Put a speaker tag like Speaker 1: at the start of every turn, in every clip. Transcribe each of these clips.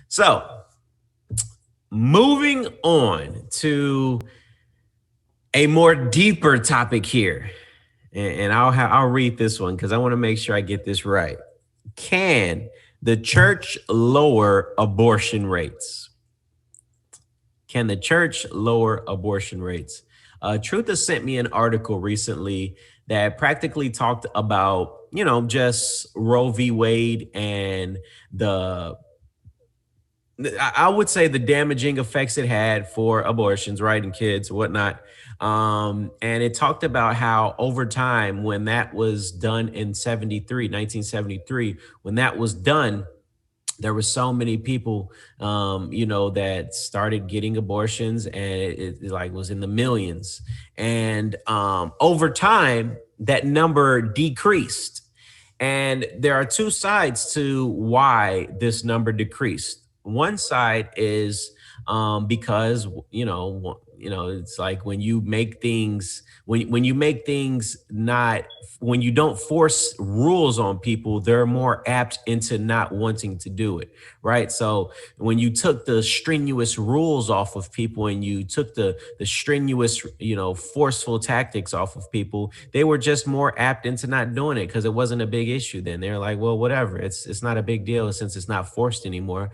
Speaker 1: So, moving on to a more deeper topic here, and I'll read this one because I want to make sure I get this right. Can the church lower abortion rates? Can the church lower abortion rates? Truth has sent me an article recently that practically talked about, just Roe v. Wade and the I would say the damaging effects it had for abortions, right, and kids, whatnot. And it talked about how over time, when that was done in 1973, when that was done, there were so many people, that started getting abortions, and it like was in the millions. And over time, that number decreased. And there are two sides to why this number decreased. One side is because it's like when you make things when you make things not when you don't force rules on people, they're more apt into not wanting to do it, right? So when you took the strenuous rules off of people and you took the strenuous, forceful tactics off of people, they were just more apt into not doing it because it wasn't a big issue. Then they're like, well, whatever, it's not a big deal since it's not forced anymore.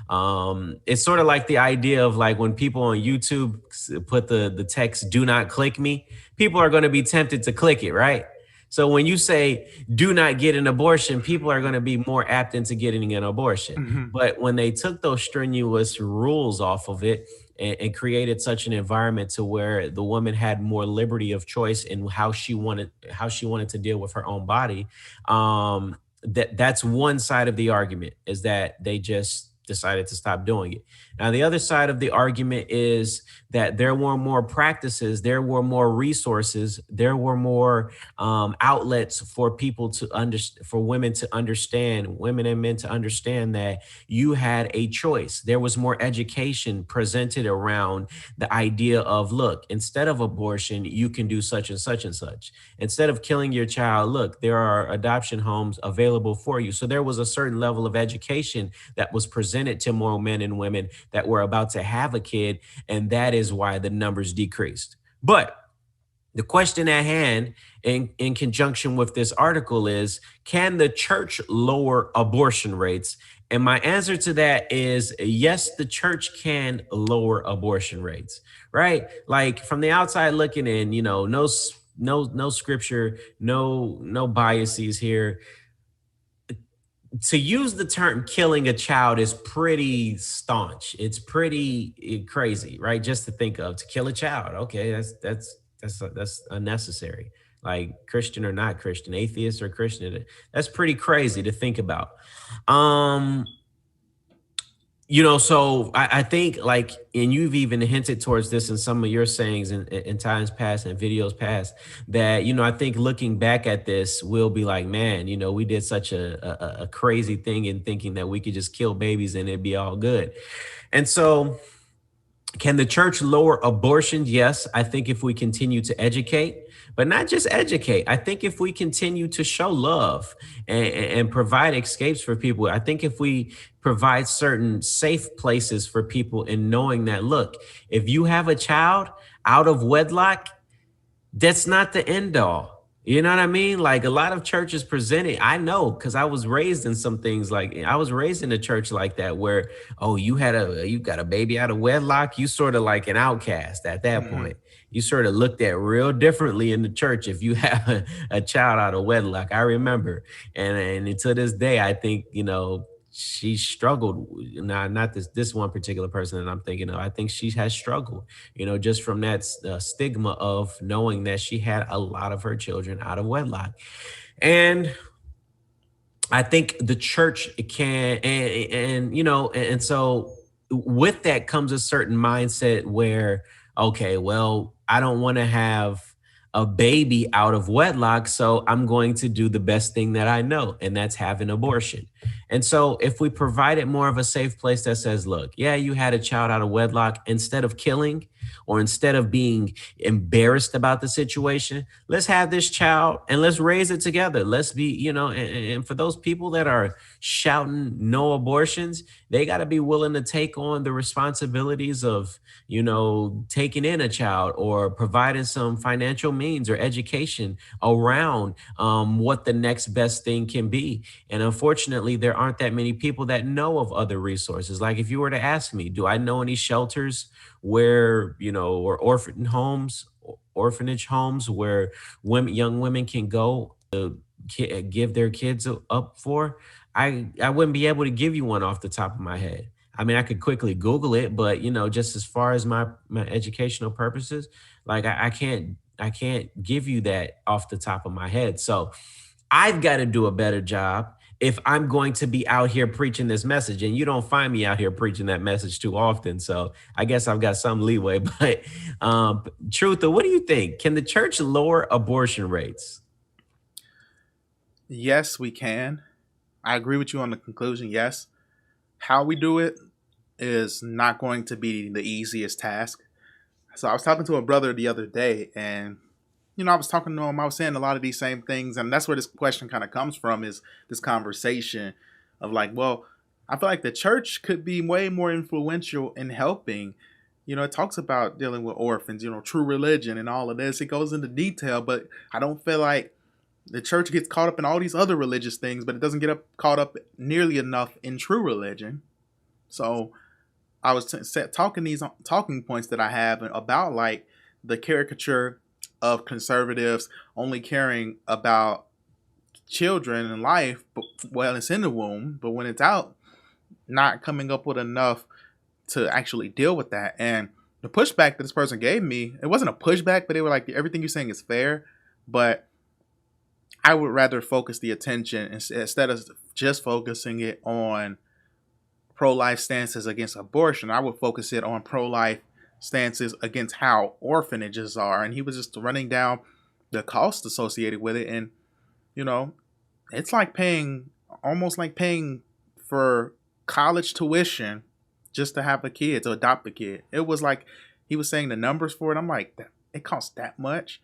Speaker 1: It's sort of like the idea of like when people on YouTube put the text "do not click me," people are going to be tempted to click it, right? So when you say "do not get an abortion," people are going to be more apt into getting an abortion.
Speaker 2: Mhm.
Speaker 1: But when they took those strenuous rules off of it and created such an environment to where the woman had more liberty of choice in how she wanted to deal with her own body, that's one side of the argument, is that they just decided to stop doing it. Now, the other side of the argument is that there were more practices, there were more resources, there were more outlets for people to understand, for women to understand, women and men to understand that you had a choice. There was more education presented around the idea of, look, instead of abortion, you can do such and such and such. Instead of killing your child, look, there are adoption homes available for you. So there was a certain level of education that was presented to more men and women that were about to have a kid, and that is why the numbers decreased. But the question at hand in conjunction with this article is, can the church lower abortion rates? And my answer to that is yes, the church can lower abortion rates, right? Like from the outside looking in, no scripture, no biases here. To use the term killing a child is pretty staunch. It's pretty crazy, right? Just to think of, to kill a child. Okay, that's unnecessary. Like Christian or not Christian, atheist or Christian, that's pretty crazy to think about. Um, so I think like, and you've even hinted towards this in some of your sayings in times past and videos past, that, I think looking back at this, we'll be like, man, we did such a crazy thing in thinking that we could just kill babies and it'd be all good. And so, can the church lower abortion? Yes, I think if we continue to educate, but not just educate. I think if we continue to show love and provide escapes for people, I think if we provide certain safe places for people in knowing that, look, if you have a child out of wedlock, that's not the end all. You know what I mean? Like a lot of churches present it. I know because I was raised in some things, like I was raised in a church like that where, oh, you got a baby out of wedlock, you sort of like an outcast at that
Speaker 2: Mhm.
Speaker 1: point. You sort of looked at real differently in the church if you have a child out of wedlock. I remember. And to this day, I think, she struggled. Not this one particular person that I'm thinking of. I think she has struggled, just from that stigma of knowing that she had a lot of her children out of wedlock. And I think the church can, and so with that comes a certain mindset where, okay, well, I don't want to have a baby out of wedlock, so I'm going to do the best thing that I know, and that's have an abortion. And so if we provided more of a safe place that says, look, yeah, you had a child out of wedlock, instead of killing, or instead of being embarrassed about the situation, let's have this child and let's raise it together. Let's be, and for those people that are shouting no abortions, they got to be willing to take on the responsibilities of, taking in a child or providing some financial means or education around what the next best thing can be. And unfortunately, there aren't that many people that know of other resources. Like if you were to ask me, do I know any shelters where, or orphanage homes where young women can go to give their kids up for? I wouldn't be able to give you one off the top of my head. I mean, I could quickly Google it, but just as far as my educational purposes, like I can't give you that off the top of my head. So I've got to do a better job if I'm going to be out here preaching this message. And you don't find me out here preaching that message too often. So I guess I've got some leeway. But Truther, what do you think? Can the church lower abortion rates?
Speaker 2: Yes, we can. I agree with you on the conclusion. Yes. How we do it is not going to be the easiest task. So I was talking to a brother the other day, and I was talking to him. I was saying a lot of these same things, and that's where this question kind of comes from. Is this conversation of like, well, I feel like the church could be way more influential in helping. It talks about dealing with orphans, true religion and all of this. It goes into detail, but I don't feel like the church gets caught up in all these other religious things, but it doesn't get caught up nearly enough in true religion. So I was talking these talking points that I have about like the caricature of conservatives only caring about children and life, but while it's in the womb, but when it's out, not coming up with enough to actually deal with that. And the pushback that this person gave me, it wasn't a pushback, but they were like, everything you're saying is fair, but I would rather focus the attention instead of just focusing it on pro-life stances against abortion. I would focus it on pro-life stances against how orphanages are. And he was just running down the cost associated with it. And, it's like almost like paying for college tuition just to have a kid, to adopt a kid. It was like, he was saying the numbers for it. I'm like, it costs that much.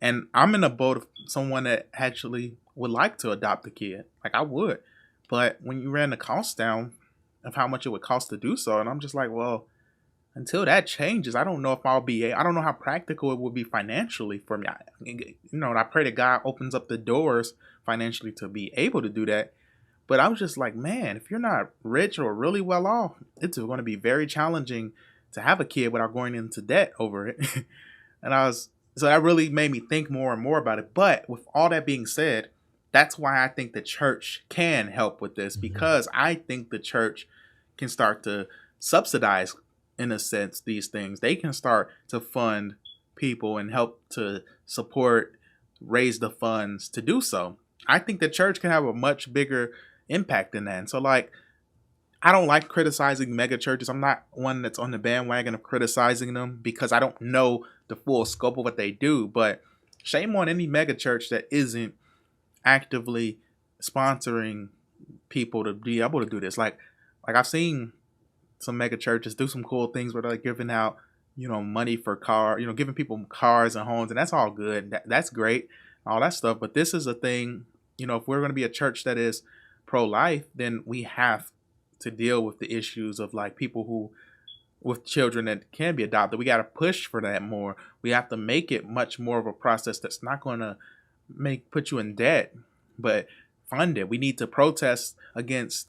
Speaker 2: And I'm in a boat of someone that actually would like to adopt a kid. Like I would. But when you ran the cost down of how much it would cost to do so, and I'm just like, well, until that changes, I don't know if I don't know how practical it would be financially for me. And I pray that God opens up the doors financially to be able to do that. But I was just like, man, if you're not rich or really well off, it's going to be very challenging to have a kid without going into debt over it. So that really made me think more and more about it. But with all that being said, that's why I think the church can help with this, because I think the church can start to subsidize, in a sense, these things. They can start to fund people and help to support, raise the funds to do so. I think the church can have a much bigger impact than that. And so, like, I don't like criticizing mega churches. I'm not one that's on the bandwagon of criticizing them because I don't know the full scope of what they do. But shame on any mega church that isn't actively sponsoring people to be able to do this. Like I've seen some mega churches do some cool things where they're like giving out, money for giving people cars and homes, and that's all good. That's great, all that stuff. But this is a thing, if we're going to be a church that is pro-life, then we have to deal with the issues of like people who with children that can be adopted. We got to push for that more. We have to make it much more of a process that's not going to put you in debt, but fund it. We need to protest against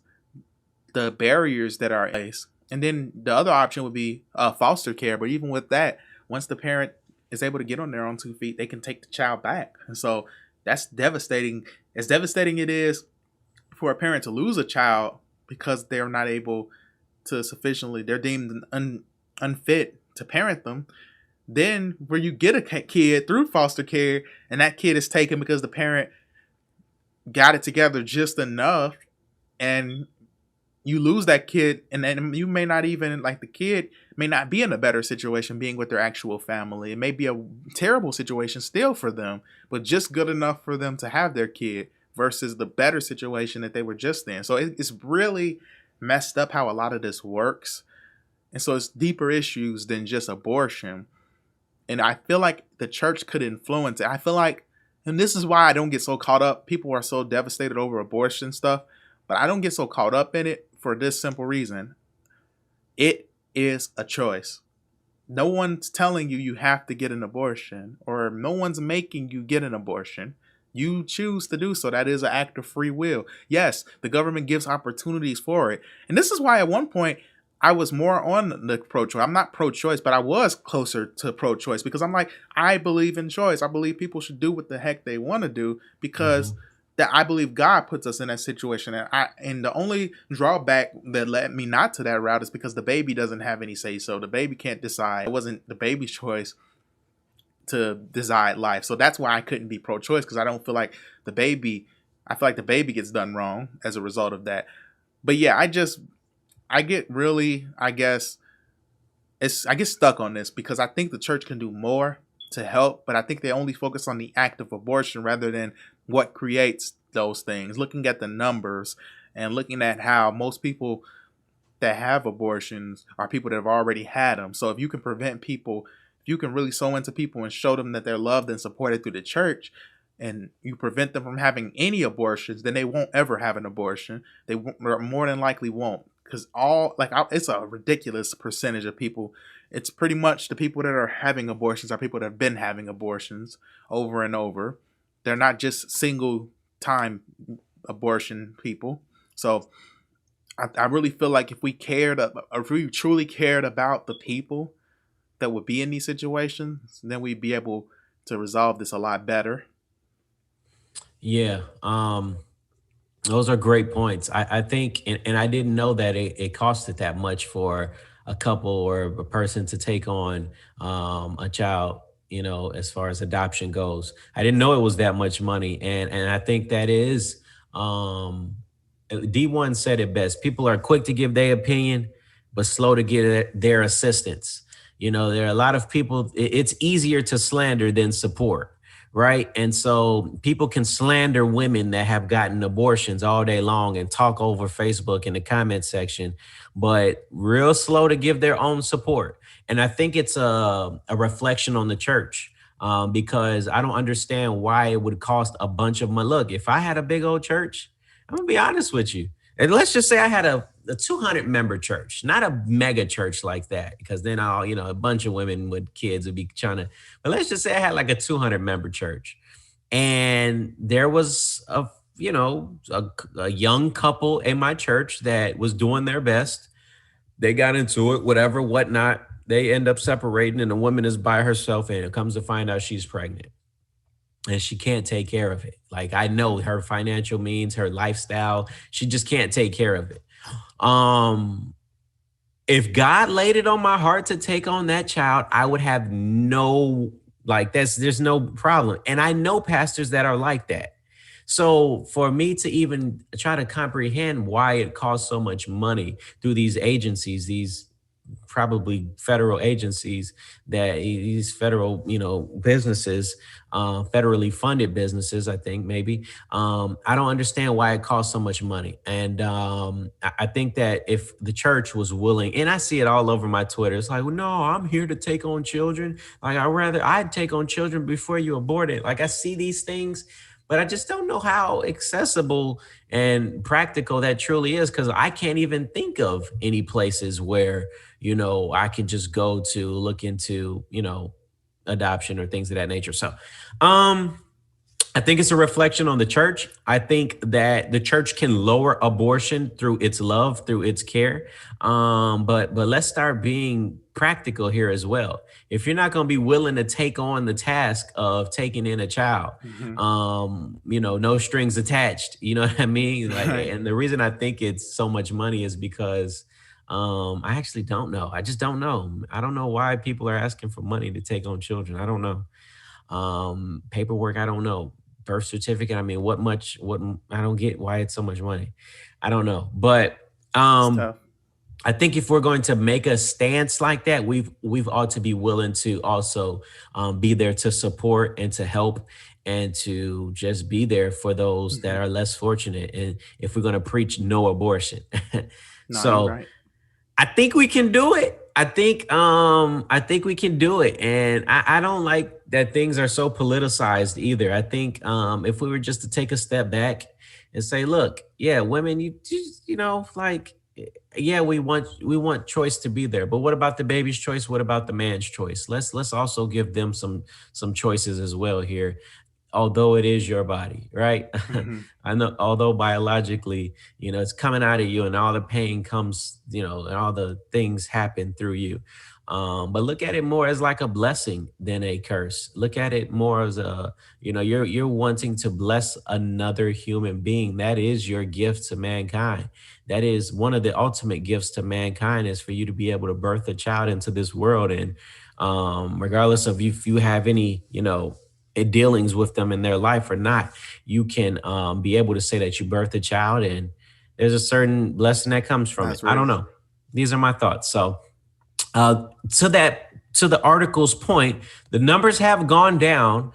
Speaker 2: the barriers that are in place. And then the other option would be foster care. But even with that, once the parent is able to get on their own 2 feet, they can take the child back. And so that's devastating. As devastating it is for a parent to lose a child because they're not able to sufficiently, they're deemed unfit to parent them. Then where you get a kid through foster care and that kid is taken because the parent got it together just enough, and you lose that kid, and then you may not even, like, the kid may not be in a better situation being with their actual family. It may be a terrible situation still for them, but just good enough for them to have their kid versus the better situation that they were just in. So it's really messed up how a lot of this works. And so it's deeper issues than just abortion. And I feel like the church could influence it. I feel like, and this is why I don't get so caught up. People are so devastated over abortion stuff, but I don't get so caught up in it for this simple reason. It is a choice. No one's telling you have to get an abortion, or no one's making you get an abortion. You choose to do so. That is an act of free will. Yes, the government gives opportunities for it. And this is why at one point I was more on the pro-choice. I'm not pro-choice, but I was closer to pro-choice because I'm like, I believe in choice. I believe people should do what the heck they want to do because that I believe God puts us in that situation. And the only drawback that led me not to that route is because the baby doesn't have any say so. The baby can't decide. It wasn't the baby's choice to decide life. So that's why I couldn't be pro-choice, because I don't feel like the baby, I feel like the baby gets done wrong as a result of that. But yeah, I get really, I get stuck on this because I think the church can do more to help, but I think they only focus on the act of abortion rather than what creates those things. Looking at the numbers and looking at how most people that have abortions are people that have already had them. So if you can prevent people, if you can really sow into people and show them that they're loved and supported through the church, and you prevent them from having any abortions, then they won't ever have an abortion. They more than likely won't. Because it's a ridiculous percentage of people. It's pretty much the people that are having abortions are people that have been having abortions over and over. They're not just single time abortion people. So I really feel like if we truly cared about the people that would be in these situations, then we'd be able to resolve this a lot better.
Speaker 1: Yeah. Those are great points. I think, and I didn't know that it costed that much for a couple or a person to take on a child, as far as adoption goes. I didn't know it was that much money. And I think that is, D1 said it best. People are quick to give their opinion, but slow to get their assistance. There are a lot of people, it's easier to slander than support. Right. And so people can slander women that have gotten abortions all day long and talk over Facebook in the comment section, but real slow to give their own support. And I think it's a reflection on the church, because I don't understand why it would cost a bunch of money. Look, if I had a big old church, I'm going to be honest with you. And let's just say I had a 200 member church, not a mega church like that, because then a bunch of women with kids would be trying to, but let's just say I had like a 200 member church, and there was a young couple in my church that was doing their best. They got into it, whatever, whatnot. They end up separating, and the woman is by herself, and it comes to find out she's pregnant. And she can't take care of it. Like, I know her financial means, her lifestyle, she just can't take care of it. If God laid it on my heart to take on that child, I would have there's no problem. And I know pastors that are like that. So for me to even try to comprehend why it costs so much money through these agencies, these probably federal agencies, that these federal, businesses, federally funded businesses, I think maybe. I don't understand why it costs so much money. And I think that if the church was willing, and I see it all over my Twitter, it's like, well, no, I'm here to take on children. Like, I'd take on children before you abort it. Like, I see these things, but I just don't know how accessible and practical that truly is, because I can't even think of any places where, I can just go to look into, adoption or things of that nature. So I think it's a reflection on the church. I think that the church can lower abortion through its love, through its care. But let's start being practical here as well. If you're not going to be willing to take on the task of taking in a child, no strings attached, you know what I mean? Like,
Speaker 2: Right.
Speaker 1: and the reason I think it's so much money is because I actually don't know. I just don't know. I don't know why people are asking for money to take on children. I don't know. Paperwork, I don't know. Birth certificate, I mean, what I don't get why it's so much money. I don't know. But I think if we're going to make a stance like that, we've ought to be willing to also be there to support and to help and to just be there for those that are less fortunate. And if we're going to preach no abortion.
Speaker 2: No, you're
Speaker 1: So
Speaker 2: right.
Speaker 1: I think we can do it. I think we can do it. And I don't like that things are so politicized either. I think if we were just to take a step back and say, look, yeah, women, like yeah, we want choice to be there. But what about the baby's choice? What about the man's choice? Let's also give them some choices as well here, although it is your body, right?
Speaker 2: Hmm.
Speaker 1: I know, although biologically, it's coming out of you and all the pain comes, and all the things happen through you. But look at it more as like a blessing than a curse. Look at it more as you're wanting to bless another human being. That is your gift to mankind. That is one of the ultimate gifts to mankind, is for you to be able to birth a child into this world. And regardless of if you have any, dealings with them in their life or not, you can be able to say that you birthed a child, and there's a certain blessing that comes from it.
Speaker 2: That's
Speaker 1: I don't
Speaker 2: real.
Speaker 1: know. These are my thoughts. So to the article's point, the numbers have gone down.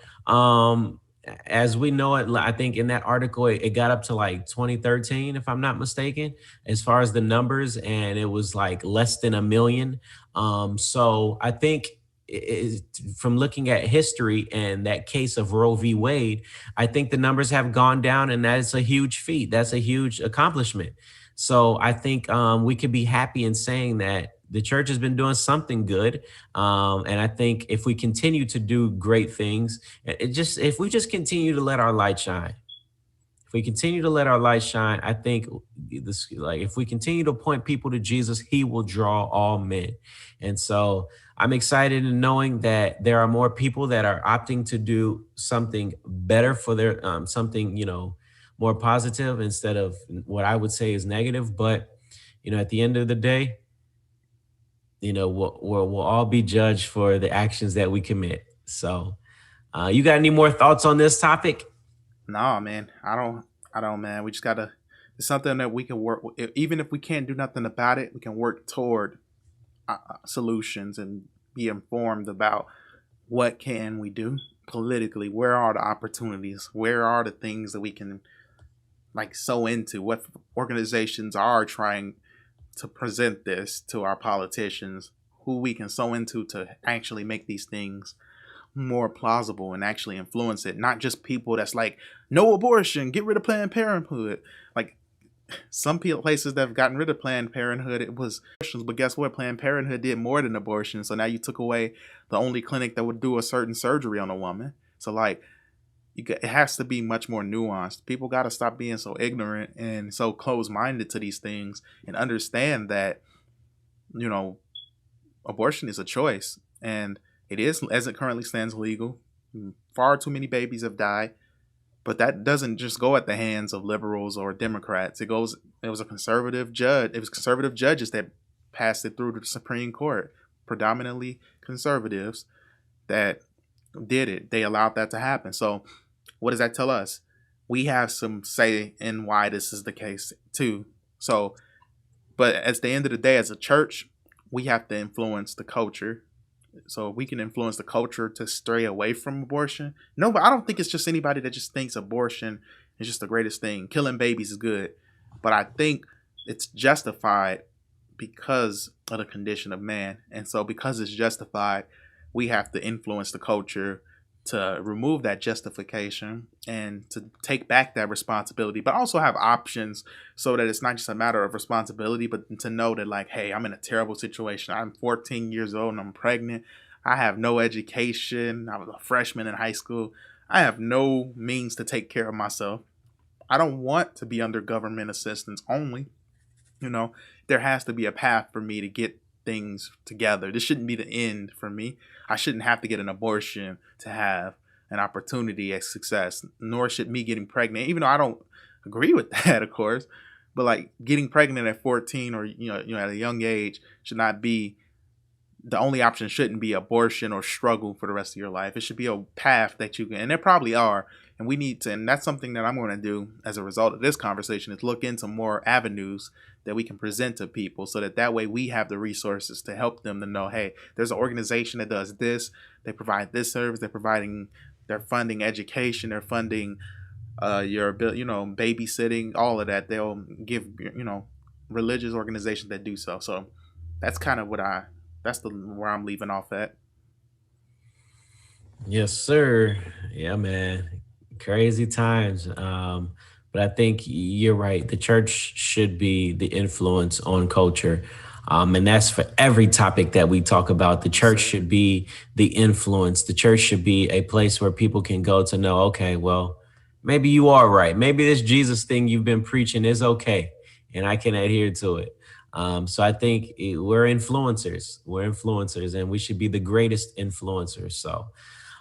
Speaker 1: As we know it, I think in that article it got up to like 2013, if I'm not mistaken, as far as the numbers, and it was like less than a million. So I think from looking at history and that case of Roe v. Wade, I think the numbers have gone down, and that is a huge feat. That's a huge accomplishment. So I think we could be happy in saying that the church has been doing something good, and I think if we continue to do great things, if we just continue to let our light shine, if we continue to let our light shine, I think this, like, if we continue to point people to Jesus, He will draw all men. And so I'm excited in knowing that there are more people that are opting to do something better for their something, more positive instead of what I would say is negative. But at the end of the day, we'll all be judged for the actions that we commit. So, you got any more thoughts on this topic?
Speaker 2: No, man, I don't, man. We just gotta. It's something that we can work. Even if we can't do nothing about it, we can work toward solutions and be informed about what can we do politically. Where are the opportunities? Where are the things that we can like sow into? What organizations are trying to present this to our politicians? Who we can sow into to actually make these things more plausible and actually influence it. Not just people that's like, no abortion, get rid of Planned Parenthood. Like some places that have gotten rid of Planned Parenthood, it was abortions, but guess what? Planned Parenthood did more than abortion. So now you took away the only clinic that would do a certain surgery on a woman. So like, it has to be much more nuanced. People got to stop being so ignorant and so close-minded to these things and understand that, you know, abortion is a choice, and it is, as it currently stands, legal. Far too many babies have died, but that doesn't just go at the hands of liberals or Democrats. It goes. It was a conservative judge. It was conservative judges that passed it through to the Supreme Court, predominantly conservatives, that did it. They allowed that to happen. So, what does that tell us? We have some say in why this is the case too. So, but at the end of the day, as a church, we have to influence the culture. So we can influence the culture to stray away from abortion. No, but I don't think it's just anybody that just thinks abortion is just the greatest thing. Killing babies is good. But I think it's justified because of the condition of man. And so because it's justified, we have to influence the culture to remove that justification and to take back that responsibility, but also have options so that it's not just a matter of responsibility, but to know that, like, hey, I'm in a terrible situation. I'm 14 years old and I'm pregnant. I have no education. I was a freshman in high school. I have no means to take care of myself. I don't want to be under government assistance only. You know, there has to be a path for me to get things together. This shouldn't be the end for me. I shouldn't have to get an abortion to have an opportunity at success, nor should me getting pregnant, even though I don't agree with that, of course. But like getting pregnant at 14 or at a young age should not be the only option. Shouldn't be abortion or struggle for the rest of your life. It should be a path that you can, and there probably are. And we need to, and that's something that I'm going to do as a result of this conversation, is look into more avenues that we can present to people so that way we have the resources to help them to know, hey, there's an organization that does this. They provide this service. They're funding education. They're funding your, babysitting, all of that. They'll give, religious organizations that do so. So That's kind of that's the where I'm leaving off at.
Speaker 1: Yes, sir. Yeah, man. Crazy times. But I think you're right. The church should be the influence on culture. And that's for every topic that we talk about. The
Speaker 2: Yes,
Speaker 1: church
Speaker 2: sir.
Speaker 1: should be the influence. The church should be a place where people can go to know, okay, well, maybe you are right. Maybe this Jesus thing you've been preaching is okay, and I can adhere to it. So I think we're influencers. We're influencers, and we should be the greatest influencers. So,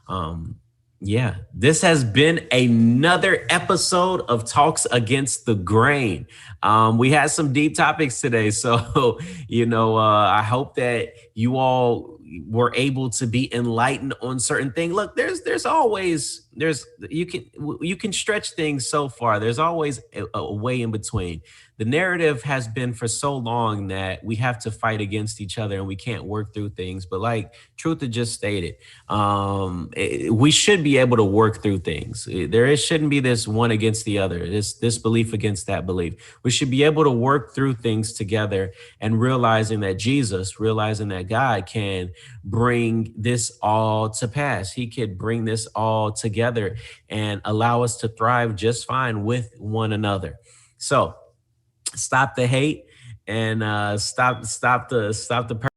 Speaker 1: um, yeah, this has been another episode of Talks Against the Grain. We had some deep topics today, so I hope that you all were able to be enlightened on certain things. Look, there's always there's you can stretch things so far. There's always a way in between. The narrative has been for so long that we have to fight against each other and we can't work through things. But like Truth had just stated, we should be able to work through things. Shouldn't be this one against the other, this belief against that belief. We should be able to work through things together, and realizing that God can bring this all to pass. He could bring this all together and allow us to thrive just fine with one another. So stop the hate and stop the